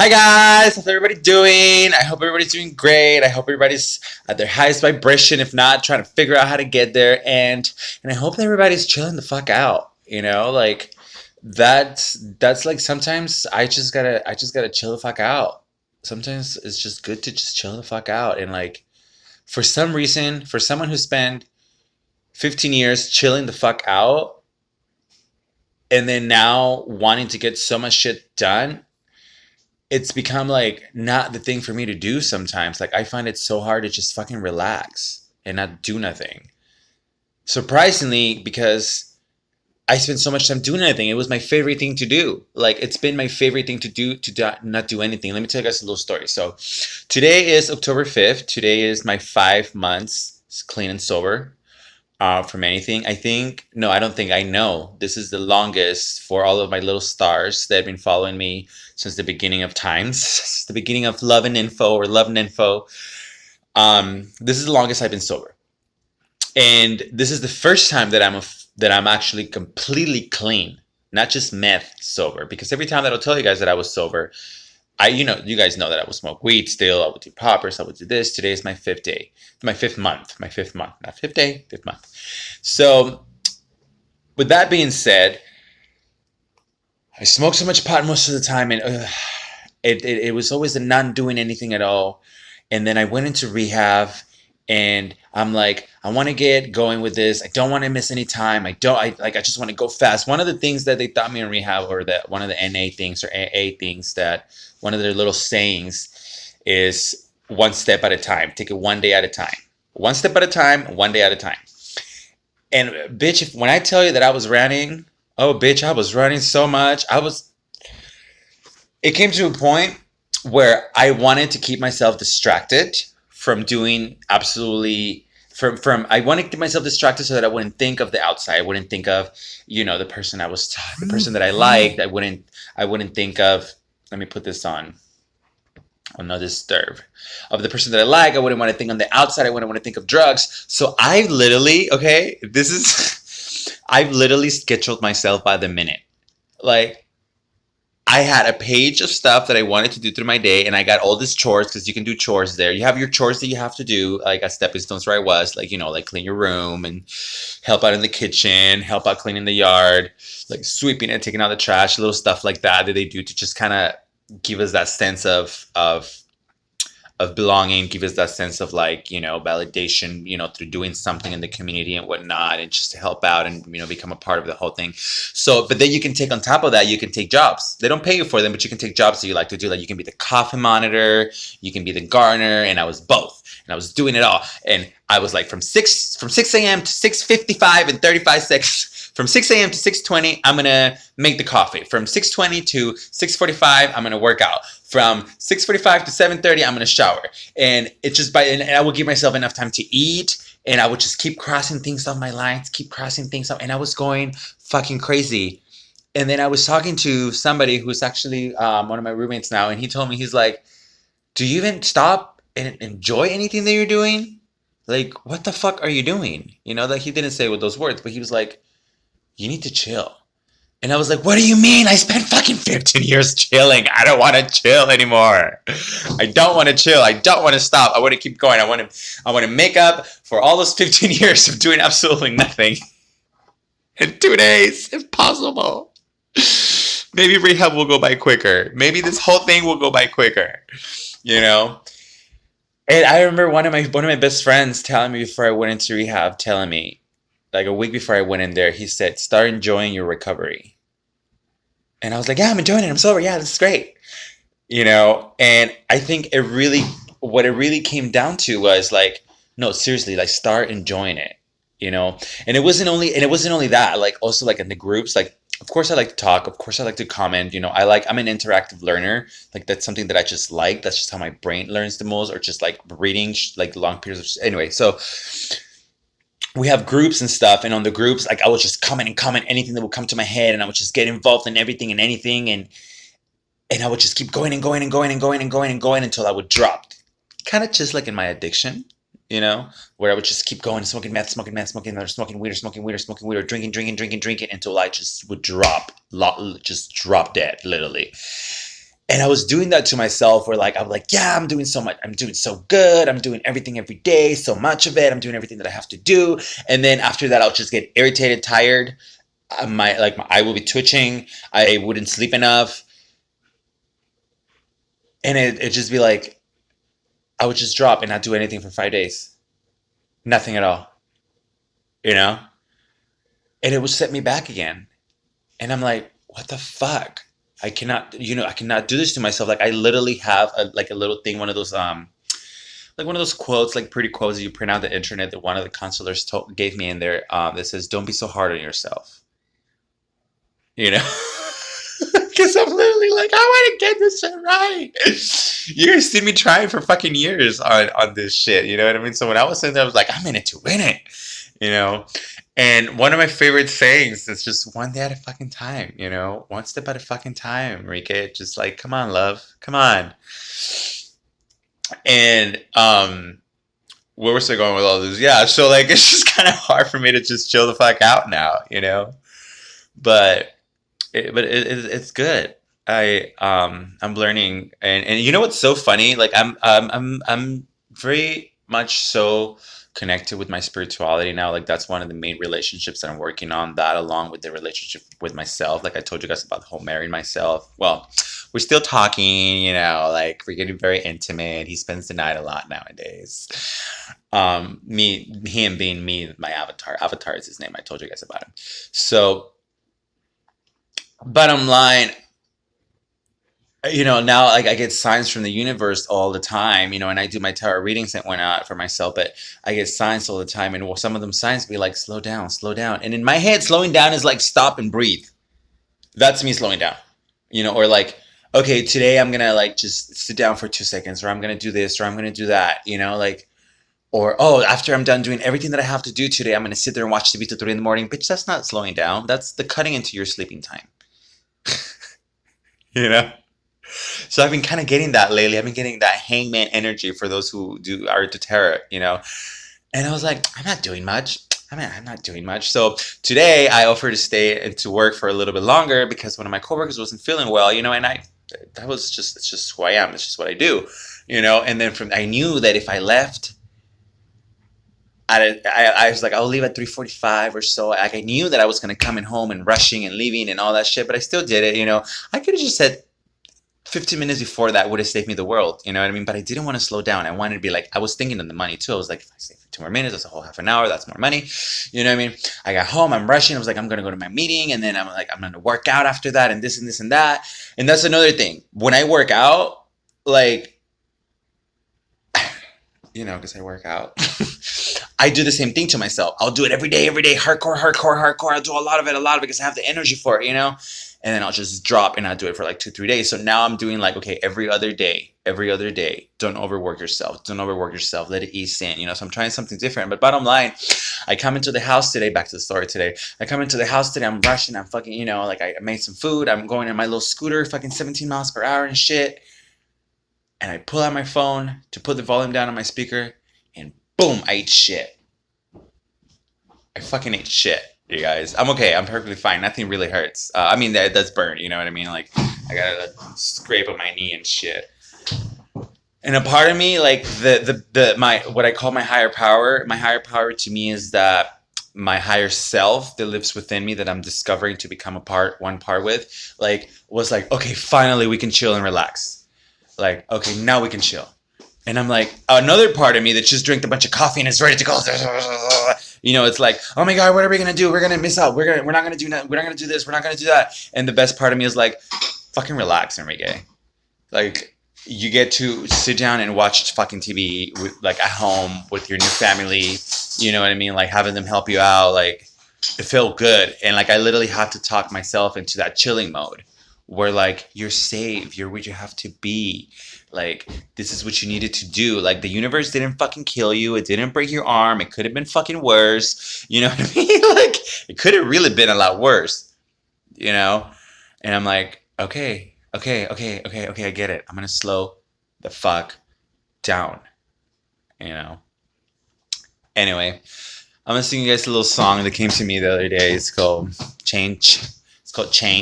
Hi guys, how's everybody doing? I hope everybody's doing great. I hope everybody's at their highest vibration. If not, trying to figure out how to get there. And I hope that everybody's chilling the fuck out. Like that's like sometimes I just gotta chill the fuck out. Sometimes it's just good to just chill the fuck out. And like for some reason, for someone who spent 15 years chilling the fuck out and then now wanting to get so much shit done, it's become like not the thing for me to do sometimes. Like I find it so hard to just fucking relax and not do nothing. Surprisingly, because I spent so much time doing anything, it was my favorite thing to do. Like it's been my favorite thing to not do anything. Let me tell you guys a little story. So today is October 5th. Today is my 5 months clean and sober from anything. No, I don't think I know. This is the longest for all of my little stars that have been following me since the beginning of times, since the beginning of Love and Info or Love and Info. This is the longest I've been sober, and this is the first time that I'm actually completely clean, not just meth sober. Because every time that I'll tell you guys that I was sober, you guys know that I would smoke weed still. I would do poppers. I would do this. Today is my fifth day, my fifth month, not fifth day, fifth month. So, with that being said, I smoked so much pot most of the time, and it was always the not doing anything at all. And then I went into rehab, and I'm like, I want to get going with this. I don't want to miss any time. I just want to go fast. One of the things that they taught me in rehab, or that one of the NA things or AA things, that one of their little sayings is one step at a time. Take it one day at a time. One step at a time, one day at a time. And bitch, when I tell you that I was running, oh bitch, I was running so much. It came to a point where I wanted to keep myself distracted from doing absolutely from I wanted to keep myself distracted so that I wouldn't think of the outside. I wouldn't think of, the person that I liked. I wouldn't think of, let me put this on. I'll not disturb of the person that I like. I wouldn't want to think on the outside. I wouldn't want to think of drugs. So I literally, okay, this is I've literally scheduled myself by the minute. Like I had a page of stuff that I wanted to do through my day, and I got all these chores, because you can do chores there. You have your chores that you have to do, like at Stepping Stones where I was, like, like clean your room and help out in the kitchen, help out cleaning the yard, like sweeping and taking out the trash, little stuff like that they do to just kind of give us that sense of belonging, give us that sense of like, validation, through doing something in the community and whatnot, and just to help out and, become a part of the whole thing. So, but then you can take, on top of that, you can take jobs. They don't pay you for them, but you can take jobs that you like to do. Like you can be the coffee monitor, you can be the gardener, and I was both. And I was doing it all. And I was like from 6 a.m. to 6:55 and 35 seconds. From 6 a.m. to 6:20, I'm gonna make the coffee. From 6:20 to 6:45, I'm gonna work out. From 6:45 to 7:30, I'm gonna shower. And it's just and I will give myself enough time to eat, and I would just keep crossing things off my lines, keep crossing things off, and I was going fucking crazy. And then I was talking to somebody who's actually one of my roommates now, and he told me, he's like, "Do you even stop and enjoy anything that you're doing? Like, what the fuck are you doing?" Like he didn't say it with those words, but he was like, "You need to chill." And I was like, "What do you mean? I spent fucking 15 years chilling. I don't want to chill anymore. I don't want to chill. I don't want to stop. I want to keep going. I want to make up for all those 15 years of doing absolutely nothing in 2 days, if possible. Maybe rehab will go by quicker. Maybe this whole thing will go by quicker, And I remember one of my best friends telling me before I went into rehab, telling me, like a week before I went in there, he said, "Start enjoying your recovery." And I was like, "Yeah, I'm enjoying it. I'm sober. Yeah, this is great." And I think what it really came down to was like, no, seriously, like start enjoying it, And it wasn't only that, like also like in the groups, like, of course I like to talk. Of course I like to comment. I'm an interactive learner. Like that's something that I just like. That's just how my brain learns the most, or just like reading, like long periods of, anyway. So we have groups and stuff, and on the groups, like I would just comment anything that would come to my head, and I would just get involved in everything and anything, and I would just keep going and going and going and going and going and going until I would drop. Kind of just like in my addiction, where I would just keep going, smoking meth, or smoking weed, or drinking until I just would just drop dead, literally. And I was doing that to myself where like, I'm like, yeah, I'm doing so much. I'm doing so good. I'm doing everything every day, so much of it. I'm doing everything that I have to do. And then after that, I'll just get irritated, tired. My eye will be twitching. I wouldn't sleep enough. And it'd just be like, I would just drop and not do anything for 5 days. Nothing at all, you know? And it would set me back again. And I'm like, what the fuck? I cannot, I cannot do this to myself. Like I literally have like a little thing, one of those like one of those quotes, like pretty quotes that you print out the internet that one of the counselors gave me in there that says, "Don't be so hard on yourself." You know, because I'm literally like, I want to get this shit right. You're gonna see me trying for fucking years on this shit. You know what I mean? So when I was sitting there, I was like, I'm in it to win it. You know. And one of my favorite sayings is just one day at a fucking time, one step at a fucking time, Enrique. Just like, come on, love, come on. And where was I going with all this? Yeah, so like it's just kind of hard for me to just chill the fuck out now. But it's good. I'm learning, and you know what's so funny? Like I'm very much so connected with my spirituality now. Like that's one of the main relationships that I'm working on. That along with the relationship with myself. Like I told you guys about the whole marrying myself. Well, we're still talking. Like we're getting very intimate. He spends the night a lot nowadays. Him being me, my avatar. Avatar is his name. I told you guys about him. So, bottom line, now like I get signs from the universe all the time, and I do my tarot readings and whatnot for myself, but I get signs all the time, and some of them signs be like, slow down, slow down. And in my head, slowing down is like stop and breathe. That's me slowing down, or like, okay, today I'm gonna like just sit down for 2 seconds, or I'm gonna do this, or I'm gonna do that, like, or oh, after I'm done doing everything that I have to do today, I'm gonna sit there and watch TV till 3 in the morning. Bitch, that's not slowing down. That's the cutting into your sleeping time. you know So I've been kind of getting that lately. I've been getting that hangman energy for those who are into tarot. And I was like, I'm not doing much. I'm not doing much. So today I offered to stay and to work for a little bit longer because one of my coworkers wasn't feeling well, and it's just who I am. It's just what I do, And then I knew that if I left, I was like, I'll leave at 3:45 or so. Like I knew that I was gonna come in home and rushing and leaving and all that shit, but I still did it. I could have just said 15 minutes before that would have saved me the world, you know what I mean? But I didn't want to slow down. I wanted to be like, I was thinking of the money too. I was like, if I save 2 more minutes, that's a whole half an hour. That's more money. You know what I mean? I got home, I'm rushing. I was like, I'm going to go to my meeting. And then I'm like, I'm going to work out after that and this and this and that. And that's another thing. When I work out, like, because I work out, I do the same thing to myself. I'll do it every day, hardcore. I'll do a lot of it because I have the energy for it, And then I'll just drop and I'll do it for like 2-3 days. So now I'm doing like, okay, every other day. Don't overwork yourself. Let it ease in, So I'm trying something different. But bottom line, I come into the house today, back to the story today. I come into the house today, I'm rushing, I'm fucking, like I made some food. I'm going in my little scooter, fucking 17 miles per hour and shit. And I pull out my phone to put the volume down on my speaker. And boom, I ate shit. I fucking ate shit. You guys, I'm okay. I'm perfectly fine. Nothing really hurts. That does burn. You know what I mean? Like, I got a scrape on my knee and shit. And a part of me, like what I call my higher power. My higher power to me is that my higher self that lives within me that I'm discovering to become one part with. Like, was like, okay, finally we can chill and relax. Like, okay, now we can chill. And I'm like, another part of me that just drank a bunch of coffee and is ready to go. It's like, oh my God, what are we going to do? We're going to miss out. We're not going to do nothing. We're not going to do this. We're not going to do that. And the best part of me is like, fucking relax, Enrique. Like, you get to sit down and watch fucking TV like at home with your new family. You know what I mean? Like having them help you out. Like, it felt good. And like, I literally had to talk myself into that chilling mode where like, you're safe. You're where you have to be. Like, this is what you needed to do. Like, the universe didn't fucking kill you. It didn't break your arm. It could have been fucking worse. You know what I mean? Like, it could have really been a lot worse. And I'm like, okay, I get it. I'm going to slow the fuck down. Anyway, I'm going to sing you guys a little song that came to me the other day. It's called Change. It's called Change.